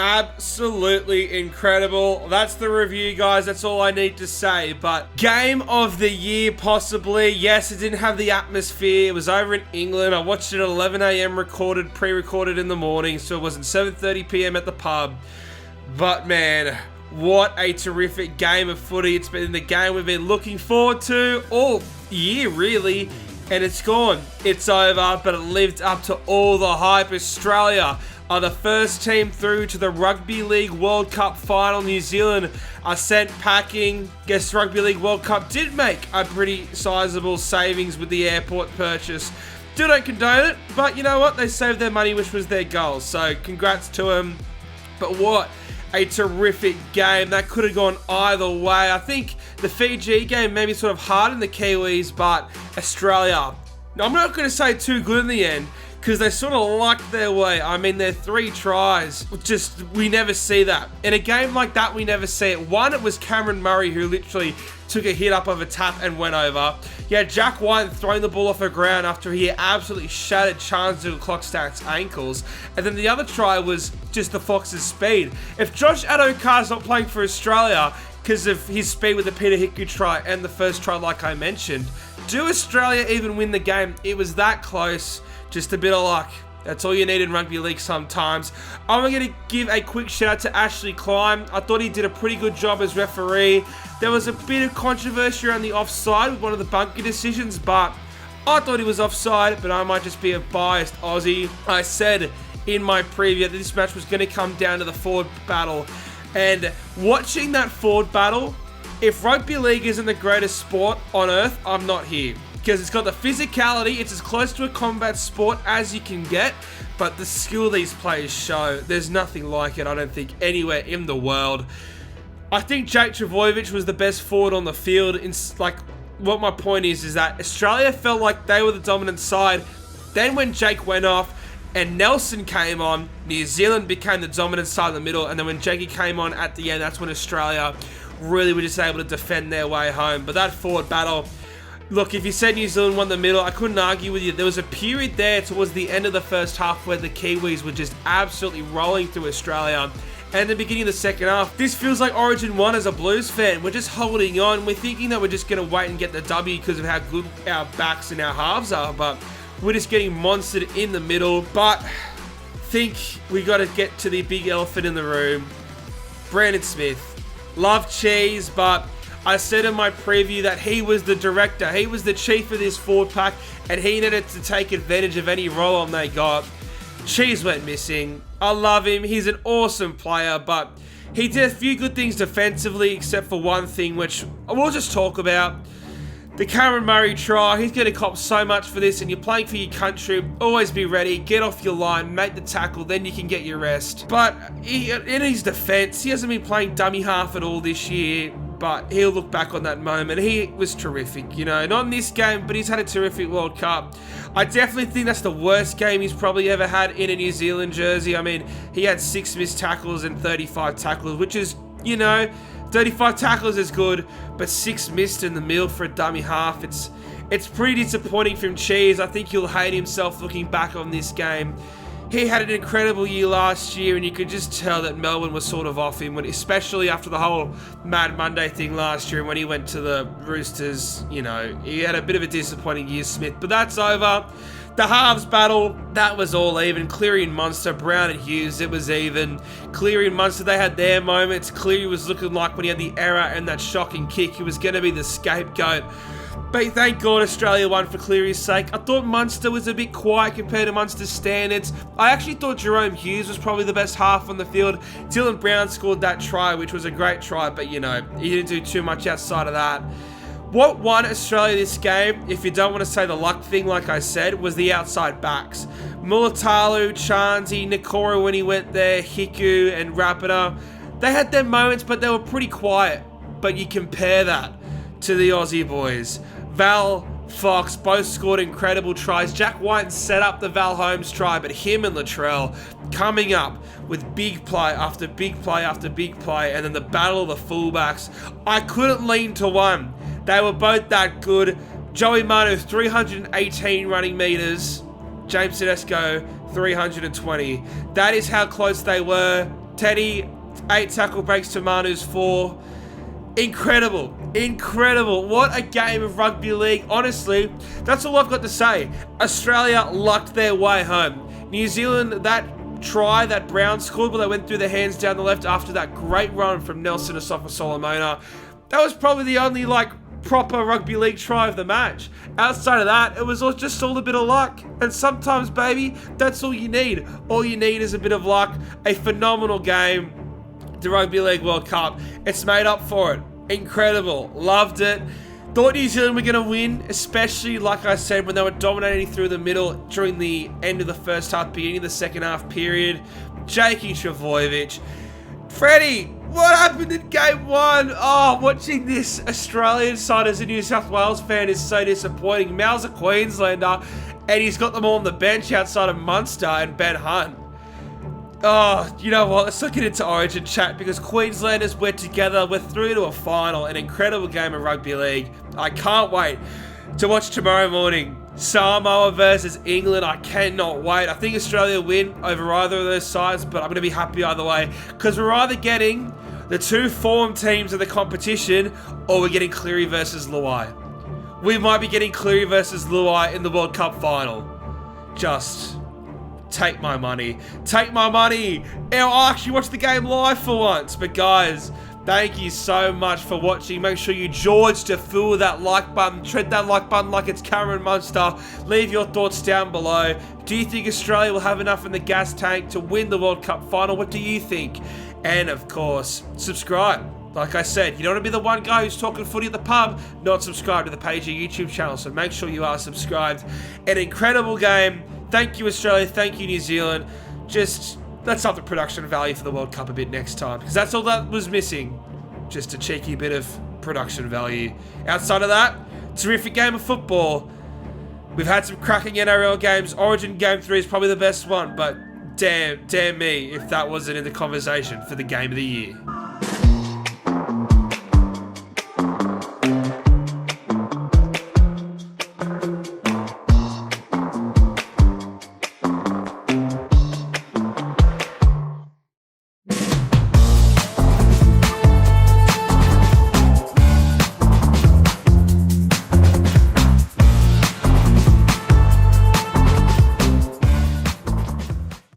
Absolutely incredible. That's the review, guys. That's all I need to say. But game of the year, possibly. Yes, it didn't have the atmosphere. It was over in England. I watched it at 11 a.m. pre-recorded in the morning, so it wasn't 7:30 p.m. at the pub. But man, what a terrific game of footy. It's been the game we've been looking forward to all year, really. And it's gone. It's over, but it lived up to all the hype. Australia are the first team through to the Rugby League World Cup final. New Zealand are sent packing. Guess Rugby League World Cup did make a pretty sizable savings with the airport purchase. Still don't condone it, but you know what? They saved their money, which was their goal. So congrats to them. But what a terrific game. That could have gone either way. I think the Fiji game maybe sort of hardened the Kiwis, but Australia, I'm not going to say too good in the end, because they sort of lucked their way. I mean, their 3 tries, just, we never see that. In a game like that, we never see it. One, it was Cameron Murray who literally took a hit up of a tap and went over. Yeah, Jack White throwing the ball off the ground after he absolutely shattered Charles Clockstack's ankles. And then the other try was just the Fox's speed. If Josh Addo-Carr's not playing for Australia because of his speed with the Peter Hiku try and the first try like I mentioned, do Australia even win the game? It was that close. Just a bit of luck. That's all you need in rugby league sometimes. I'm going to give a quick shout out to Ashley Klein. I thought he did a pretty good job as referee. There was a bit of controversy around the offside with one of the bunker decisions, but I thought he was offside, but I might just be a biased Aussie. I said in my preview that this match was going to come down to the forward battle. And watching that forward battle, if rugby league isn't the greatest sport on earth, I'm not here. Because it's got the physicality, it's as close to a combat sport as you can get, but the skill these players show, there's nothing like it, I don't think, anywhere in the world. I think Jake Trbojevic was the best forward on the field. What my point is that Australia felt like they were the dominant side. Then when Jake went off and Nelson came on, New Zealand became the dominant side in the middle, and then when Jakey came on at the end, that's when Australia really were just able to defend their way home. But that forward battle, look, if you said New Zealand won the middle, I couldn't argue with you. There was a period there towards the end of the first half where the Kiwis were just absolutely rolling through Australia. And the beginning of the second half, this feels like Origin 1 as a Blues fan. We're just holding on. We're thinking that we're just going to wait and get the W because of how good our backs and our halves are. But we're just getting monstered in the middle. But I think we got to get to the big elephant in the room. Brandon Smith. Love Cheese, but I said in my preview that he was the director, he was the chief of this forward pack, and he needed to take advantage of any roll-on they got. Cheese went missing. I love him. He's an awesome player, but he did a few good things defensively, except for one thing, which we'll just talk about. The Cameron Murray try, he's going to cop so much for this, and you're playing for your country. Always be ready, get off your line, make the tackle, then you can get your rest. But in his defense, he hasn't been playing dummy half at all this year. But he'll look back on that moment. He was terrific, you know. Not in this game, but he's had a terrific World Cup. I definitely think that's the worst game he's probably ever had in a New Zealand jersey. I mean, he had 6 missed tackles and 35 tackles, which is, you know, 35 tackles is good, but 6 missed in the middle for a dummy half. It's pretty disappointing from Cheese. I think he'll hate himself looking back on this game. He had an incredible year last year, and you could just tell that Melbourne was sort of off him, especially after the whole Mad Monday thing last year when he went to the Roosters. You know, he had a bit of a disappointing year, Smith, but that's over. The halves battle, that was all even. Cleary and Munster, Brown and Hughes, it was even. Cleary and Munster, they had their moments. Cleary was looking like when he had the error and that shocking kick, he was going to be the scapegoat. But thank God Australia won for Cleary's sake. I thought Munster was a bit quiet compared to Munster's standards. I actually thought Jerome Hughes was probably the best half on the field. Dylan Brown scored that try, which was a great try, but you know, he didn't do too much outside of that. What won Australia this game, if you don't want to say the luck thing like I said, was the outside backs. Mulatalu, Chansey, Nakora when he went there, Hiku and Rapida. They had their moments, but they were pretty quiet. But you compare that to the Aussie boys. Val, Fox both scored incredible tries. Jack White set up the Val Holmes try, but him and Latrell coming up with big play after big play after big play, and then the battle of the fullbacks. I couldn't lean to one. They were both that good. Joey Manu, 318 running meters. James Tedesco, 320. That is how close they were. Teddy, 8 tackle breaks to Manu's 4. Incredible. Incredible. What a game of rugby league. Honestly, that's all I've got to say. Australia lucked their way home. New Zealand, that try that Brown scored, but they went through the hands down the left after that great run from Nelson Asafa-Solomona. That was probably the only, proper rugby league try of the match. Outside of that, it was just all a bit of luck. And sometimes, baby, that's all you need. All you need is a bit of luck. A phenomenal game. The Rugby League World Cup. It's made up for it. Incredible. Loved it. Thought New Zealand were going to win, especially, like I said, when they were dominating through the middle during the end of the first half, beginning of the second half period. Jakey Trbojevic. Freddie, what happened in game 1? Oh, watching this Australian side as a New South Wales fan is so disappointing. Mal's a Queenslander, and he's got them all on the bench outside of Munster and Ben Hunt. Oh, you know what? Let's not get into Origin chat because Queenslanders, we're together. We're through to a final. An incredible game of rugby league. I can't wait to watch tomorrow morning. Samoa versus England. I cannot wait. I think Australia win over either of those sides, but I'm going to be happy either way because we're either getting the 2 form teams of the competition or we're getting Cleary versus Luai. We might be getting Cleary versus Luai in the World Cup final. Just take my money. Take my money. I'll actually watch the game live for once. But guys, thank you so much for watching. Make sure you George to fill that like button. Tread that like button like it's Cameron Munster. Leave your thoughts down below. Do you think Australia will have enough in the gas tank to win the World Cup final? What do you think? And of course, subscribe. Like I said, you don't want to be the one guy who's talking footy at the pub, not subscribed to the page or YouTube channel. So make sure you are subscribed. An incredible game. Thank you, Australia. Thank you, New Zealand. Just, let's up the production value for the World Cup a bit next time. Because that's all that was missing. Just a cheeky bit of production value. Outside of that, terrific game of football. We've had some cracking NRL games. Origin Game 3 is probably the best one. But damn me if that wasn't in the conversation for the game of the year.